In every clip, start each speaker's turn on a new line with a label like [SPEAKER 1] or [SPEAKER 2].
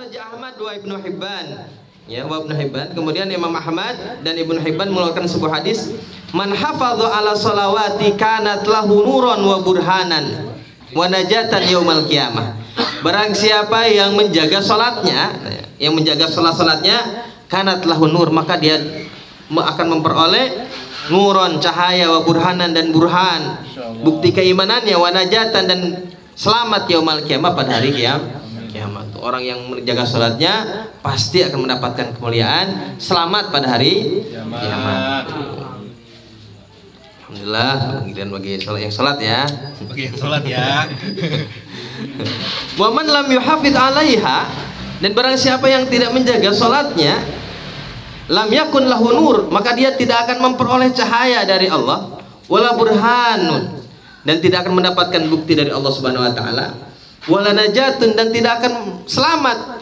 [SPEAKER 1] Raja Ahmad wa Ibnu Hibban. Ya, wa Ibnu Hibban. Kemudian Imam Ahmad dan Ibnu Hibban mengeluarkan sebuah hadis, "Man hafadha ala sholawati kanat lahu nuran wa burhanan wa najatan yaumal qiyamah." Barang siapa yang menjaga salatnya, yang menjaga salat-salatnya, kanat lahu nur, maka dia akan memperoleh nuron, cahaya, wa burhanan, dan burhan, bukti keimanannya, wa najatan, dan selamat yaumal qiyamah, pada hari kiamat. Orang yang menjaga salatnya pasti akan mendapatkan kemuliaan, selamat pada hari kiamat. Alhamdulillah, kemudian bagi yang salat ya.
[SPEAKER 2] Bagi yang salat ya.
[SPEAKER 1] Wa man lam yuhafidz 'alaiha, dan barang siapa yang tidak menjaga salatnya, lam yakun lahu nur, maka dia tidak akan memperoleh cahaya dari Allah, wala burhanun, dan tidak akan mendapatkan bukti dari Allah Subhanahu wa taala, wala najatun, dan tidak akan selamat.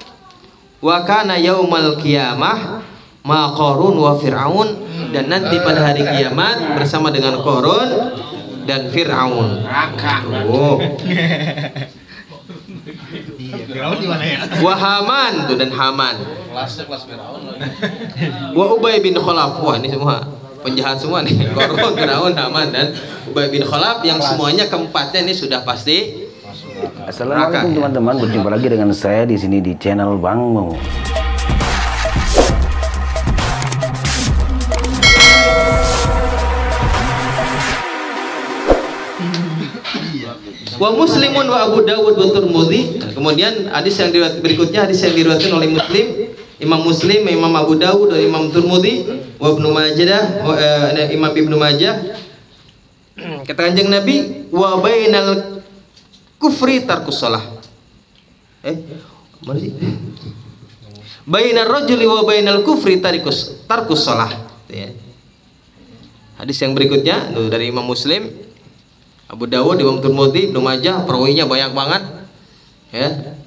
[SPEAKER 1] Wa kana yaumal qiyamah ma Qarun wa Fir'aun, dan nanti pada hari kiamat bersama dengan Qarun dan Fir'aun. Oh.
[SPEAKER 2] Fir'aun di mana ya?
[SPEAKER 1] Wa Haman tuh, dan Haman.
[SPEAKER 2] Kelas Fir'aun.
[SPEAKER 1] Wa Ubay bin Khalaf. Wah, ini semua penjahat semua nih. Qarun, Fir'aun, Haman, dan Ubay bin Khalaf, yang semuanya keempatnya ini sudah pasti.
[SPEAKER 3] Assalamualaikum teman-teman, berjumpa lagi dengan saya di sini di channel Bang Mo.
[SPEAKER 1] Wa Muslimun wa Abu Dawud wa Tirmidzi. Kemudian hadis yang berikutnya, hadis yang diriwayatkan oleh Muslim, Imam Muslim, Imam Abu Dawud, dan Imam Tirmidzi, wa Ibnu Majah, Imam Ibnu Majah. Kata Kanjeng Nabi, wa bainal kufri tarkus shalah. Mana sih? Bainar rajuli wa bainal kufri tarkus shalah. Hadis yang berikutnya dari Imam Muslim, Abu Dawud, Imam Tirmidzi, Ibnu Majah, perawinya banyak banget. Ya.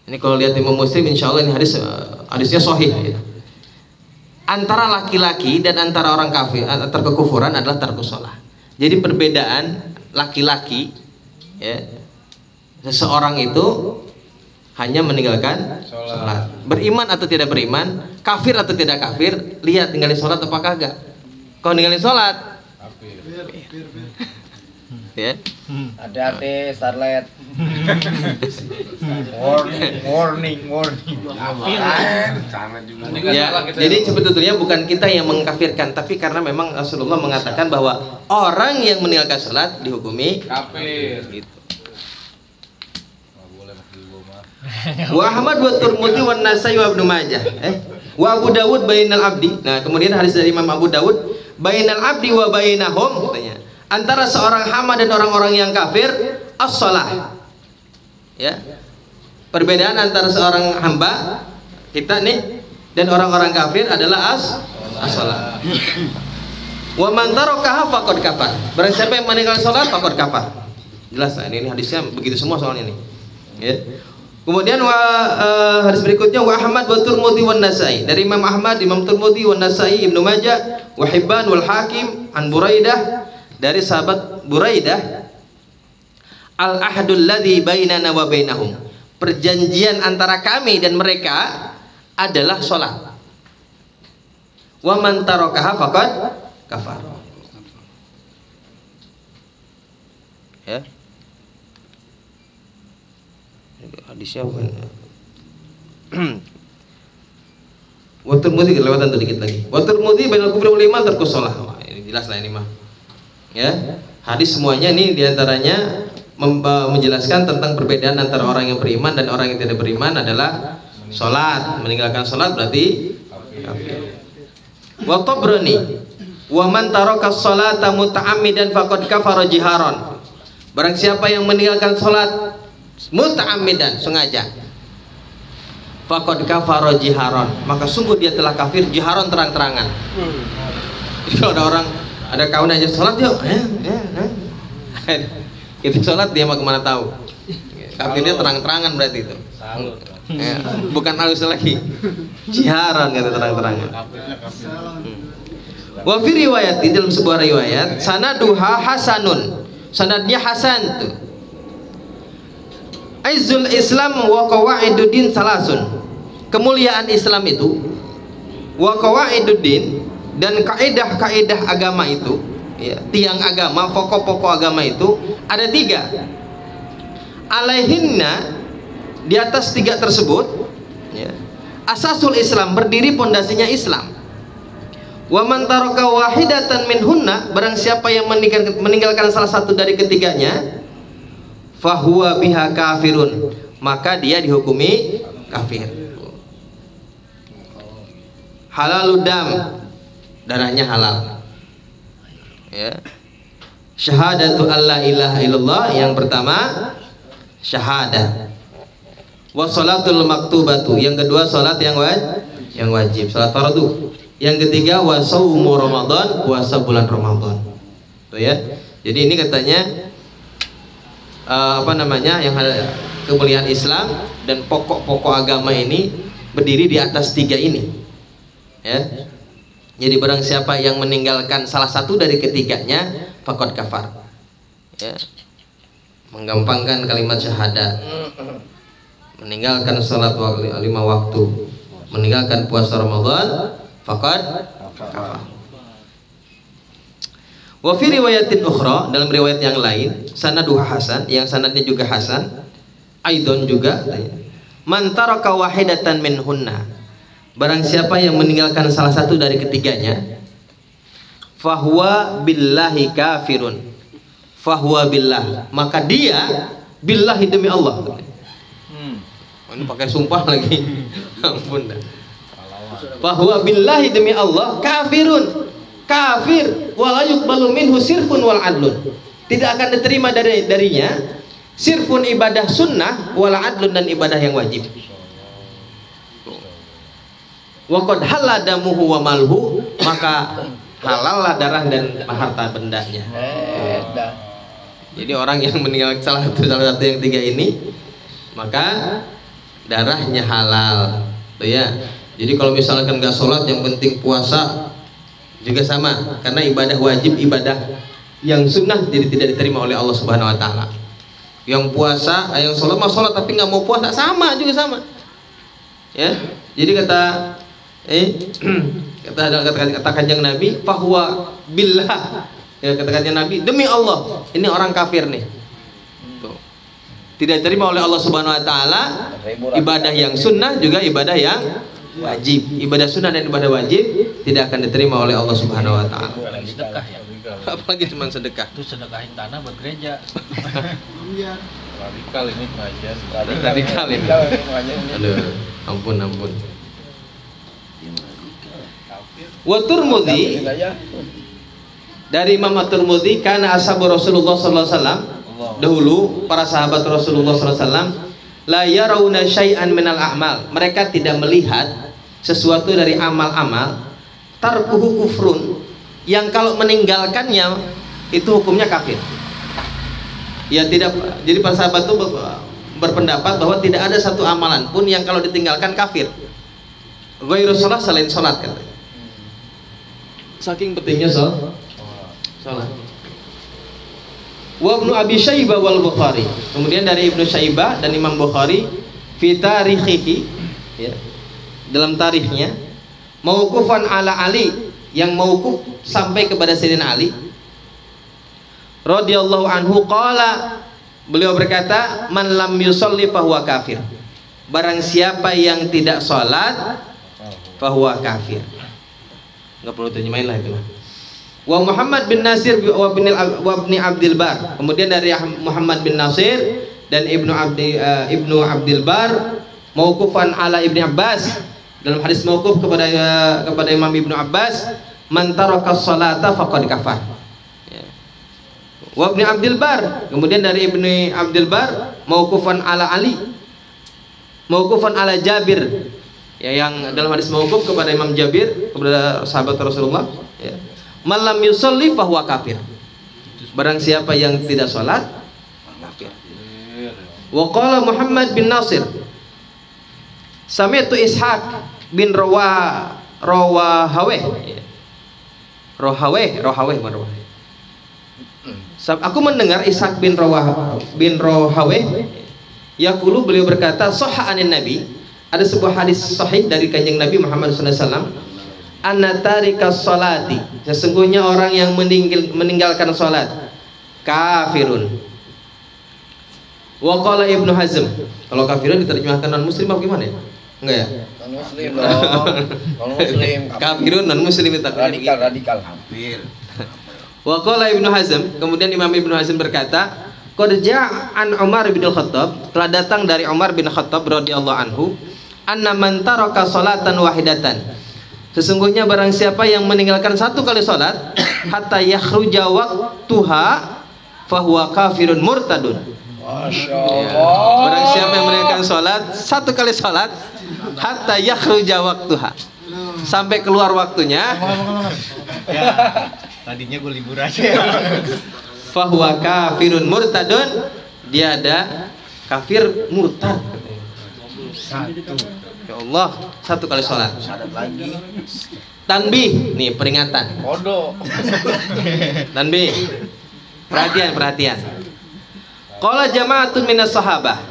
[SPEAKER 1] Ini kalau lihat Imam Muslim, insya Allah ini hadisnya sahih. Ya. Antara laki-laki dan antara orang kafir, antara kekufuran adalah tarkus shalah. Jadi perbedaan laki-laki, ya, seseorang itu hanya meninggalkan sholat. Beriman atau tidak beriman, kafir atau tidak kafir, lihat tinggalin sholat apa kagak. Kalau ninggalin sholat, kafir. Ya.
[SPEAKER 4] Hati-hati Starlet. warning.
[SPEAKER 1] Ya, jadi sebetulnya bukan kita yang mengkafirkan, tapi karena memang Rasulullah mengatakan bahwa orang yang meninggalkan sholat dihukumi kafir. Gitu. Wa Ahmad wa Tirmidzi wa Nasai wa Ibnu Majah. Wa Abu Dawud bainal abdi. Nah, kemudian hadis dari Imam Abu Dawud, bainal abdi wa bainahum, katanya, antara seorang hamba dan orang-orang yang kafir, as-shalah. Ya. Perbedaan antara seorang hamba kita nih dan orang-orang kafir adalah as-shalah. Wa man tarakaha faqad kafar. Barang siapa yang meninggalkan salat faqad kafar. Jelas lah, ini hadisnya begitu semua soalnya nih. Ya. Kemudian hadis berikutnya, wa Ahmad wa Tirmidzi wa Nasai, dari Imam Ahmad, Imam Tirmidzi, wa Nasai, Ibnu Majah, wa Hibban wal Hakim, an Buraidah, dari sahabat Buraidah, al-ahdul ladzi bainana wa bainahum, perjanjian antara kami dan mereka adalah salat. Wa man tarakaha faqad kafar. Ya. Hadisnya wa Tirmidzi kelewatan sedikit lagi. Wa Tirmidzi bainal kufri wal iman tarkus shalah. Ini jelas lah ini mah. Ya, hadis semuanya ini diantaranya menjelaskan tentang perbedaan antara orang yang beriman dan orang yang tidak beriman adalah sholat. Meninggalkan sholat berarti kafir. Wa Tabrani, wa man taraka sholata muta'ammidan faqad kafara jiharan. Barang siapa yang meninggalkan sholat muta'ammidan, sengaja, faqad kafara jiharan, maka sungguh dia telah kafir jiharan, terang-terangan. Jadi kalau ada orang, ada kawan aja sholat yuk, itu sholat dia mau kemana tahu? Kafirnya terang-terangan berarti itu. Ya, bukan halus lagi, jiharan, kata terang-terangan. Wa fi riwayat, di dalam sebuah riwayat, sanaduha hasanun, sanadnya hasan tuh. Aizul Islam wa qawaiduddin salasun. kemuliaan Islam itu, wa qawaiduddin, dan kaidah-kaidah agama itu, ya, tiang agama, pokok-pokok agama itu ada 3. Alaihinna, di atas 3 tersebut, ya, asasul Islam, berdiri pondasinya Islam. Wa man taraka wahidatan minhunna, barang siapa yang meninggalkan salah satu dari ketiganya, fahuwa biha kafirun, maka dia dihukumi kafir. Halaludam, darahnya halal. Ya. Syahadatu alla ilaha illallah, yang pertama syahadat. Wa sholatul maktubatu, yang kedua salat yang wajib, salat fardu. Yang ketiga wa shaumu ramadan, puasa bulan Ramadan. Tuh ya. Jadi ini katanya yang kemuliaan Islam dan pokok-pokok agama ini berdiri di atas 3 ini. Ya. Jadi barang siapa yang meninggalkan salah satu dari ketiganya, faqad kafar. Ya. Menggampangkan kalimat syahadat, meninggalkan salat 5 waktu, meninggalkan puasa Ramadan, faqad kafar. Wa fi riwayatin ukhra, dalam riwayat yang lain, sanaduha hasan, yang sanadnya juga hasan, aidon juga, man taraka wahidatan minhunna, barang siapa yang meninggalkan salah satu dari ketiganya, fahuwa billahi kafirun, fahuwa billah, maka dia billahi, demi Allah. Ini pakai sumpah lagi. Ampun dah. Fahuwa billahi, demi Allah, kafirun, kafir, wala yuqbalu minhu sirfun wal adlun, tidak akan diterima darinya sirfun, ibadah sunnah, wala adlun, dan ibadah yang wajib. Wa qad haladamuhu wa malhu, maka halallah darah dan harta bendanya. Jadi orang yang meninggal salah satu yang 3 ini, maka darahnya halal. Tuh ya. Jadi kalau misalkan nggak sholat, yang penting puasa, juga sama, karena ibadah wajib, ibadah yang sunnah jadi tidak diterima oleh Allah Subhanahu Wa Taala. Yang puasa, yang sholat mau sholat tapi nggak mau puasa, sama juga sama. Ya. Jadi kata kanjeng Nabi, fahuwa billah, ya, kata kanjeng Nabi, demi Allah, ini orang kafir nih. Tuh. Tidak diterima oleh Allah Subhanahu Wa Taala ibadah yang sunnah, juga ibadah yang wajib. Ibadah sunnah dan ibadah wajib tidak akan diterima oleh Allah Subhanahu Wa Taala.
[SPEAKER 2] Sedekah ya.
[SPEAKER 1] Apalagi cuma sedekah.
[SPEAKER 2] Itu sedekahin tanah buat gereja.
[SPEAKER 4] Iya.
[SPEAKER 2] Radikal ini kajian.
[SPEAKER 1] Radikal ini. Aduh, ampun. Wa Tirmidzi, dari Imam At-Tirmidzi, karena ashabu Rasulullah sallallahu alaihi wasallam, dahulu para sahabat Rasulullah sallallahu alaihi wasallam, la yarawna syai'an minal a'mal, mereka tidak melihat sesuatu dari amal-amal, tarkuhu kufrun, yang kalau meninggalkannya itu hukumnya kafir. Ya, tidak. Jadi para sahabat itu berpendapat bahwa tidak ada satu amalan pun yang kalau ditinggalkan kafir. Ghairu shalah, selain salat, katanya. Saking pentingnya salat. Wa Ibnu Abi Syaibah wal Bukhari. Kemudian dari Ibnu Syaibah dan Imam Bukhari fi tarikhihi, ya, dalam tarikhnya, mauqufan ala Ali, yang mauquf sampai kepada Sayyidina Ali radhiyallahu anhu, qala, beliau berkata, man lam yusolli fahuwa kafir, barang siapa yang tidak salat fahuwa kafir. Enggak perlu terjemahin lah itu. Wa Muhammad bin Nasir wa ibni Abdul Bar. Kemudian dari Muhammad bin Nasir dan Ibnu Abdul Bar, mauqufan ala Ibni Abbas, dalam hadis mauquf kepada Imam Ibnu Abbas, man taraka sholata faqad kafar. Wa ibni Abdul Bar, kemudian dari Ibni Abdul Bar, mauqufan ala Ali, mauqufan ala Jabir, ya, yang dalam hadis mauquf kepada Imam Jabir, kepada sahabat Rasulullah, ya. Malam yusolli fahuwa kafir, barang siapa yang tidak sholat kafir. Wa qala Muhammad bin Nasir, sami'tu Ishaq bin Rawahaweh. Aku mendengar Ishaq bin Rawahaweh yaqulu, beliau berkata, sahha anin Nabi, Ada sebuah hadis sahih dari kanjeng Nabi Muhammad SAW. Anna tarikas sholati, sesungguhnya orang yang meninggalkan sholat kafirun. Wa qala Ibnu Hazm. Kalau kafirun diterjemahkan non muslim apa gimana ya? Enggak ya?
[SPEAKER 4] Non muslim dong. Non muslim.
[SPEAKER 1] Kafirun non muslim itu
[SPEAKER 4] Radikal hampir.
[SPEAKER 1] Wa qala Ibnu Hazm, kemudian Imam Ibnu Hazm berkata, qad ja'an Umar bin Khattab, telah datang dari Umar bin Khattab radhiyallahu anhu, anna man taraka salatan wahidatan. Sesungguhnya barang siapa yang meninggalkan satu kali salat hatta yakhruja waqtuha fahuwa kafirun murtadun.
[SPEAKER 4] Masya
[SPEAKER 1] Ya.
[SPEAKER 4] Allah.
[SPEAKER 1] Barang siapa yang meninggalkan salat satu kali salat hatta yakhruja waqtuha, sampai keluar waktunya,
[SPEAKER 2] Ya, tadinya gue libur aja ya.
[SPEAKER 1] fahuwa kafirun murtadun, dia ada kafir murtad. Ya Allah, satu kali sholat.
[SPEAKER 4] Syarat lagi.
[SPEAKER 1] Tanbih, nih peringatan.
[SPEAKER 4] Bodoh.
[SPEAKER 1] Tanbih, perhatian. Qala jama'atun minas sahabah,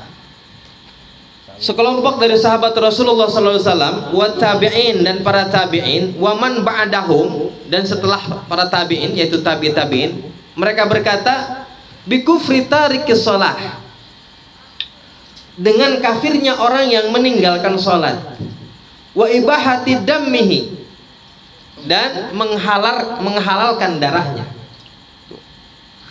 [SPEAKER 1] sekelompok dari sahabat Rasulullah SAW, wa tabi'in, dan para tabi'in, wa man ba'dahum, dan setelah para tabi'in, yaitu tabi'in, mereka berkata, bikufri tarikis sholah, dengan kafirnya orang yang meninggalkan sholat, wa ibahati dammihi, dan menghalalkan darahnya.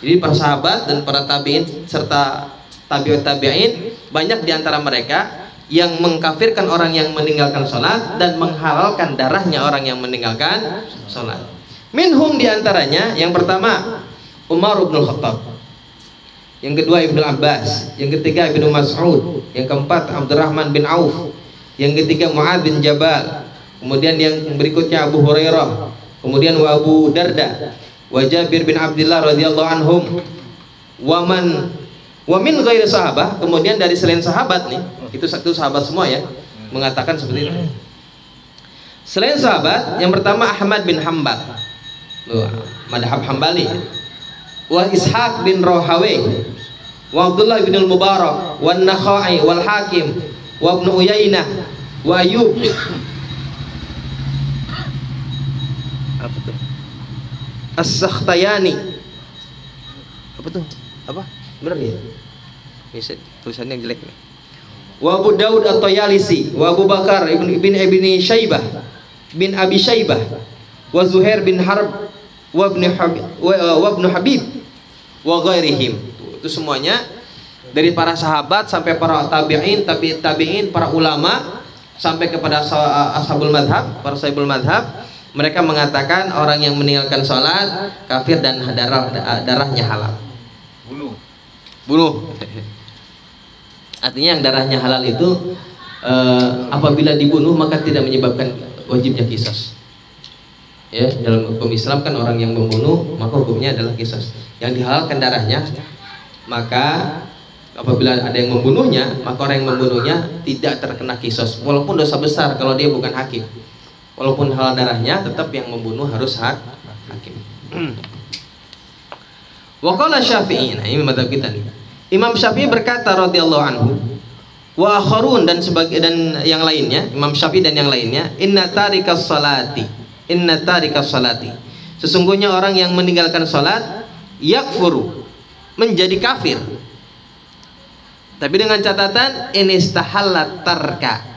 [SPEAKER 1] Jadi para sahabat dan para tabi'in serta tabi'in, banyak diantara mereka yang mengkafirkan orang yang meninggalkan sholat dan menghalalkan darahnya orang yang meninggalkan sholat. Minhum diantaranya, yang pertama Umar bin Khattab, yang kedua Ibnu Abbas, yang ketiga Ibnu Mas'ud, yang keempat Abdurrahman bin Auf, yang ketiga Mu'adz bin Jabal, kemudian yang berikutnya Abu Hurairah, kemudian wa Abu Darda, wa Jabir bin Abdullah radhiyallahu anhum, wa min ghairi sahabah, kemudian dari selain sahabat nih, itu satu sahabat semua ya, mengatakan seperti itu. Selain sahabat, yang pertama Ahmad bin Hanbal, madhab Hambali, wa Ishaq bin Rahawayh, wa Abdullah bin al-Mubarak, wa Nakhai, wal Hakim, wa Ibnu Uyainah, wa Ayyub, apa tuh? As-Sakhtayani. Apa tuh? Apa? Benar ya? Bisa tulisannya jelek nih. Wa Abu Daud At-Tayalisi, wa Abu Bakar ibn Abi Shaybah, wa Zuhair bin Harb, wa Ibnu Habib, wa ghairihim. Itu semuanya dari para sahabat sampai para tabi'in, para ulama, sampai kepada ashabul madhab, para sahibul madhab. Mereka mengatakan orang yang meninggalkan sholat kafir dan darahnya halal. Bunuh. Artinya yang darahnya halal itu apabila dibunuh maka tidak menyebabkan wajibnya qisas. Ya, dalam hukum Islam kan orang yang membunuh maka hukumnya adalah qisas. Yang dihalalkan darahnya, maka apabila ada yang membunuhnya, maka orang yang membunuhnya tidak terkena qisas walaupun dosa besar kalau dia bukan hakim. Walaupun halal darahnya, tetap yang membunuh harus hakim. Wa qala Syafi'i, nah ini mazhab kita nih. Imam Syafi'i berkata radhiyallahu anhu, wa akharun, dan yang lainnya, Imam Syafi'i dan yang lainnya, inna tarikas salati, sesungguhnya orang yang meninggalkan salat yakfuru, menjadi kafir. Tapi dengan catatan inistahallat tarka,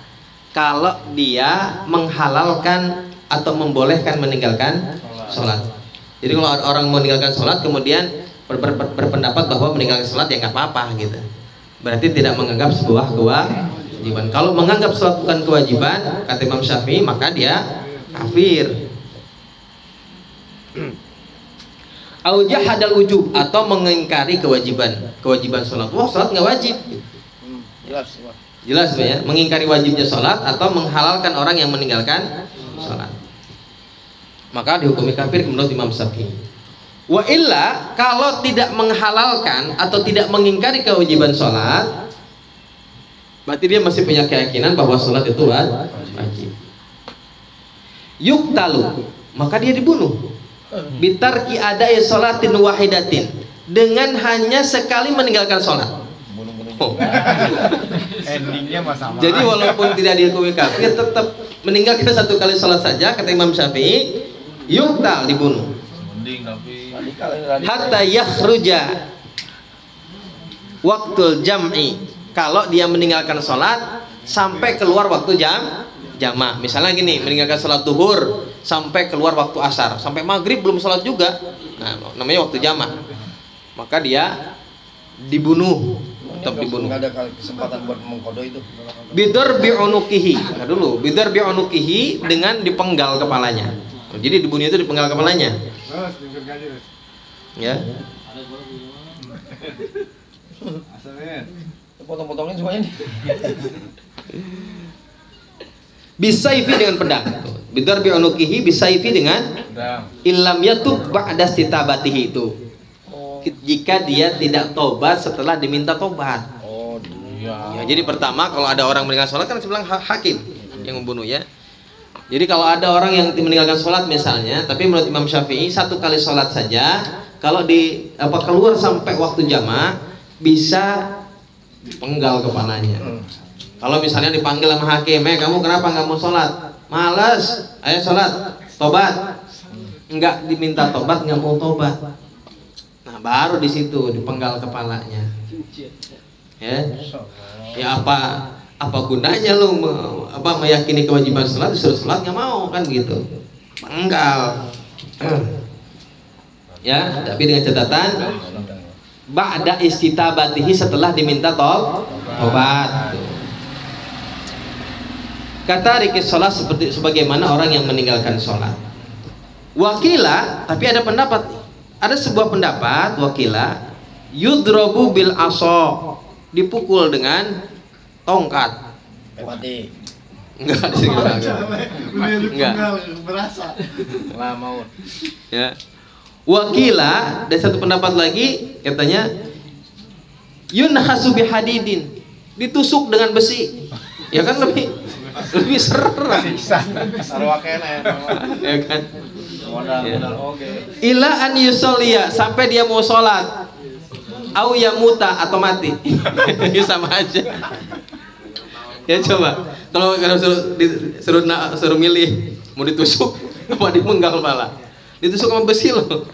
[SPEAKER 1] kalau dia menghalalkan atau membolehkan meninggalkan sholat. Jadi kalau orang meninggalkan sholat kemudian berpendapat bahwa meninggalkan sholat ya nggak apa-apa gitu, berarti tidak menganggap sebuah kewajiban. Kalau menganggap sholat bukan kewajiban, kata Imam Syafi'i, maka dia kafir. Au jahadal wujub, atau mengingkari kewajiban sholat. Wah, sholat nggak wajib. Jelas ya, mengingkari wajibnya sholat atau menghalalkan orang yang meninggalkan sholat, maka dihukumi kafir menurut Imam Syafi'i. Wa illa, kalau tidak menghalalkan atau tidak mengingkari kewajiban sholat, berarti dia masih punya keyakinan bahwa sholat itu wajib. Yuktalu, maka dia dibunuh. Bitarki adai sholatin wahidatin, dengan hanya sekali meninggalkan sholat.
[SPEAKER 4] Bunuh-bunuh
[SPEAKER 2] Endingnya mah sama.
[SPEAKER 1] Jadi walaupun tidak dihukumi kafir, tetap meninggalkan satu kali sholat saja, kata Imam Syafi'i, yuktal, dibunuh.
[SPEAKER 2] Mending tapi
[SPEAKER 4] Radikal ini radikal.
[SPEAKER 1] Hatta yakhruja waktul jam'i. Kalau dia meninggalkan sholat sampai keluar waktu jamak. Misalnya gini, meninggalkan sholat duhur sampai keluar waktu asar, sampai maghrib belum sholat juga. Nah, namanya waktu jamak. Maka dia dibunuh, tetap dibunuh.
[SPEAKER 4] Nggak ada kesempatan buat mengkodo itu.
[SPEAKER 1] Bidar bi'unukihi. Nah dulu, bidar bi'unukihi dengan dipenggal kepalanya. Jadi dibunuh itu dipenggal kepalanya. Ya.
[SPEAKER 4] Potong-potongin semuanya nih.
[SPEAKER 1] Bisaifi dengan pedang. Bidar bi'unukihi bisaifi dengan illam yatub ba'da istitabatihi itu. Jika dia tidak tobat setelah diminta tobat.
[SPEAKER 4] Oh
[SPEAKER 1] Ya, jadi pertama kalau ada orang meninggalkan sholat kan sebelah hakim yang membunuh ya. Jadi kalau ada orang yang meninggalkan sholat misalnya, tapi menurut Imam Syafi'i satu kali sholat saja, kalau keluar sampai waktu jamak bisa penggal kepalanya. Kalau misalnya dipanggil sama hakim, kamu kenapa nggak mau sholat? Malas, ayo sholat, tobat. Enggak diminta tobat, nggak mau tobat. Nah baru di situ dipenggal kepalanya. Ya apa gunanya lu meyakini kewajiban sholat disuruh sholat nggak mau kan gitu, penggal. Ya, tapi dengan catatan ba'da istitabatihi, setelah diminta tobat. Kata rikis sholat seperti sebagaimana orang yang meninggalkan sholat. Wakila, tapi ada pendapat, ada sebuah pendapat wakila yudrobu bil aso, dipukul dengan tongkat.
[SPEAKER 4] mati.
[SPEAKER 1] Enggak, di sini enggak.
[SPEAKER 2] berasa. Lah mau.
[SPEAKER 1] Ya. Wakila, ada satu pendapat lagi katanya yunhasu bihadidin, ditusuk dengan besi. Ya kan lebih seram. Ya kan? Ila an yusolliya, sampai dia mau sholat. Au yamuta, atau mati. Ya sama aja. Ya coba, kalau suruh milih mau ditusuk apa dipenggal kepala. Ditusuk sama besi loh.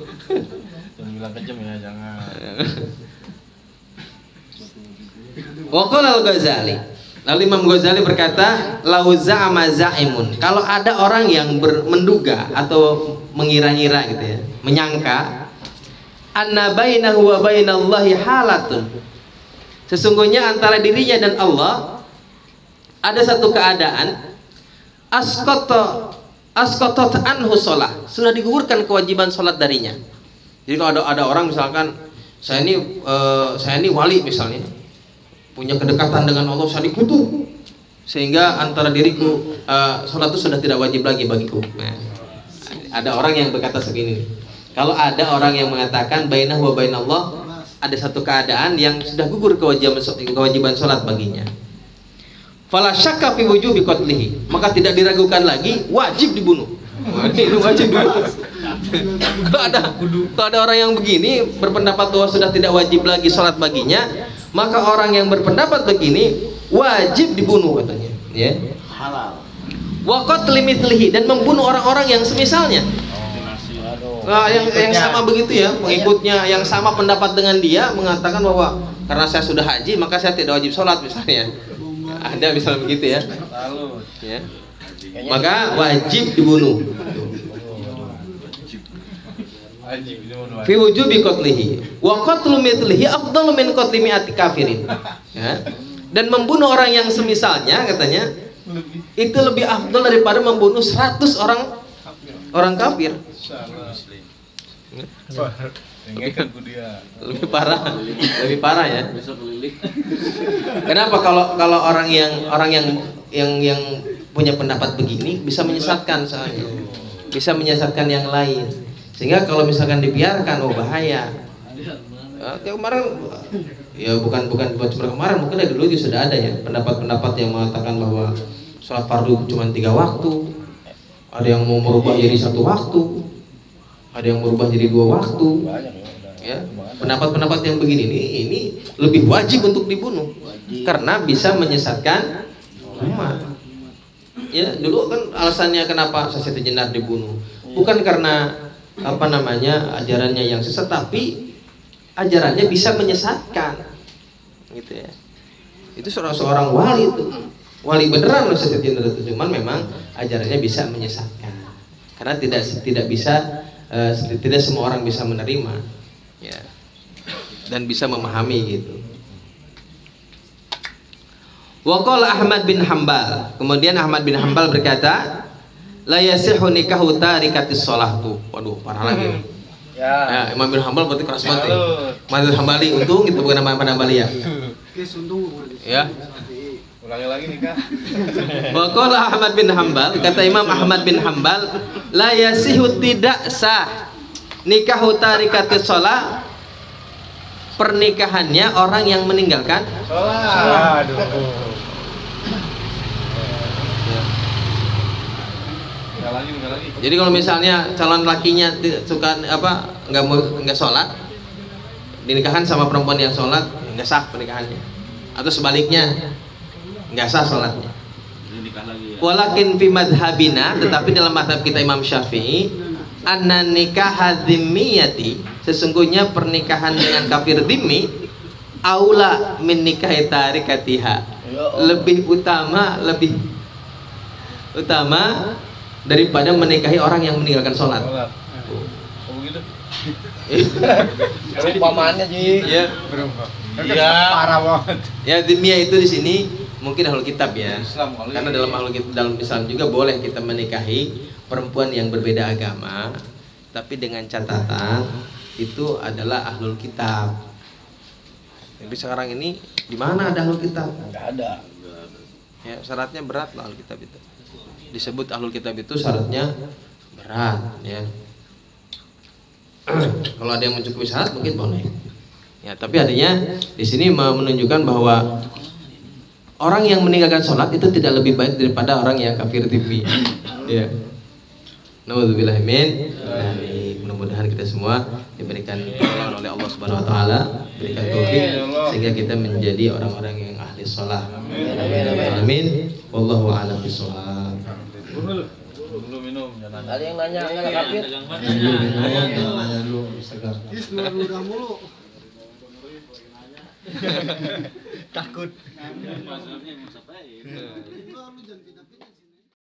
[SPEAKER 2] Jangan bilang kejam ya, jangan.
[SPEAKER 1] Waqala al-Ghazali. Lalu Imam Ghazali berkata, lau za'ama za'imun. Kalau ada orang yang menduga atau mengira-ngira gitu ya, menyangka anna bainahu wa bainallahi halatun, sesungguhnya antara dirinya dan Allah ada satu keadaan, asqatat anhu sholah, sudah digugurkan kewajiban sholat darinya. Jadi kalau ada orang misalkan saya ini wali misalnya, punya kedekatan dengan Allah, saya dikutuk, sehingga antara diriku sholat itu sudah tidak wajib lagi bagiku. Nah, ada orang yang berkata segini. Kalau ada orang yang mengatakan bainahu wa bainallah, ada satu keadaan yang sudah gugur kewajiban sholat baginya. Fala syakka fi wujubi qatlihi, maka tidak diragukan lagi, wajib dibunuh. Ini wajib dibunuh. Kalau ada orang yang begini berpendapat bahwa sudah tidak wajib lagi sholat baginya, maka orang yang berpendapat begini wajib dibunuh katanya. Ya.
[SPEAKER 2] Halal.
[SPEAKER 1] Wa qatli mithlihi, dan membunuh orang-orang yang semisalnya. Nah, yang sama begitu ya, pengikutnya yang sama pendapat dengan dia mengatakan bahwa karena saya sudah haji maka saya tidak wajib sholat misalnya. Ada misalnya begitu ya. Ya. Maka wajib dibunuh. Fi wujubi qatlihi wa qatlu mithlihi afdalu min qatli mi'ati kafirin. Ya. Dan membunuh orang yang semisalnya katanya itu lebih afdal daripada membunuh 100 orang kafir. Lebih parah ya. Kenapa kalau orang yang punya pendapat begini bisa menyesatkan, soalnya bisa menyesatkan yang lain, sehingga kalau misalkan dibiarkan bahaya. Kemarin ya bukan cuma kemarin, mungkin dari dulu juga sudah ada ya pendapat-pendapat yang mengatakan bahwa sholat fardu cuma 3 waktu, ada yang mau merubah jadi 1 waktu, ada yang merubah jadi 2 waktu. Ya, pendapat-pendapat yang begini ini lebih wajib untuk dibunuh karena bisa menyesatkan umat. Ya, dulu kan alasannya kenapa Sayyidina Jenar dibunuh bukan karena apa namanya ajarannya yang sesat, tapi ajarannya bisa menyesatkan, gitu ya. Itu seorang wali itu, wali beneran loh Sayyidina Jenar itu, cuman memang ajarannya bisa menyesatkan karena tidak bisa tidak semua orang bisa menerima, ya, dan bisa memahami gitu. Waqala Ahmad bin Hambal, kemudian Ahmad bin Hambal berkata, la yasihu nikahu tarikatis shalah tuh. Waduh, parah lagi. Ya, Imam bin Hambal berarti keras banget. Imam bin Hambali, untung itu bukan nama Hambali ya. Ya.
[SPEAKER 2] Ulangi lagi nikah.
[SPEAKER 1] Waqala Ahmad bin Hambal, kata Imam Ahmad bin Hambal, la yasihu tidak sah nikahu tarikatis shalah, pernikahannya orang yang meninggalkan
[SPEAKER 2] Sholat. Aduh. Enggak lagi.
[SPEAKER 1] Jadi kalau misalnya calon lakinya suka nggak sholat, dinikahkan sama perempuan yang sholat, nggak sah pernikahannya. Atau sebaliknya, nggak sah sholatnya. Walakin fi madhabina, tetapi dalam madhab kita Imam Syafi'i, anna nikah dhimmiyati, sesungguhnya pernikahan dengan kafir dhimmi aula min nikahi tarikatiha, lebih utama daripada menikahi orang yang meninggalkan sholat.
[SPEAKER 2] Oh gitu.
[SPEAKER 4] Perumpamaannya Ji.
[SPEAKER 1] Ya,
[SPEAKER 2] Iya. Parah banget.
[SPEAKER 1] ya dhimmiyah itu di sini mungkin ahlul kitab ya.
[SPEAKER 2] Islam kali.
[SPEAKER 1] Karena dalam Islam juga boleh kita menikahi perempuan yang berbeda agama, tapi dengan catatan itu adalah ahlul kitab. Tapi sekarang ini di mana ada ahlul kitab?
[SPEAKER 4] Enggak ada.
[SPEAKER 1] Ya, syaratnya berat lah ahlul kitab itu. Disebut ahlul kitab itu syaratnya berat, ya. Kalau ada yang mencukupi syarat mungkin boleh. Ya, tapi artinya di sini menunjukkan bahwa orang yang meninggalkan sholat itu tidak lebih baik daripada orang yang kafir dhimmi. Ya. Nauzubillah min. Mudah-mudahan kita semua diberikan pertolongan oleh Allah Subhanahu wa taala, berikan taufik sehingga kita menjadi orang-orang yang ahli sholat. Amin. Wallahu a'lam bishawab.
[SPEAKER 2] Belum minum jangan.
[SPEAKER 4] Ada yang nanya enggak kafir?
[SPEAKER 2] Takut.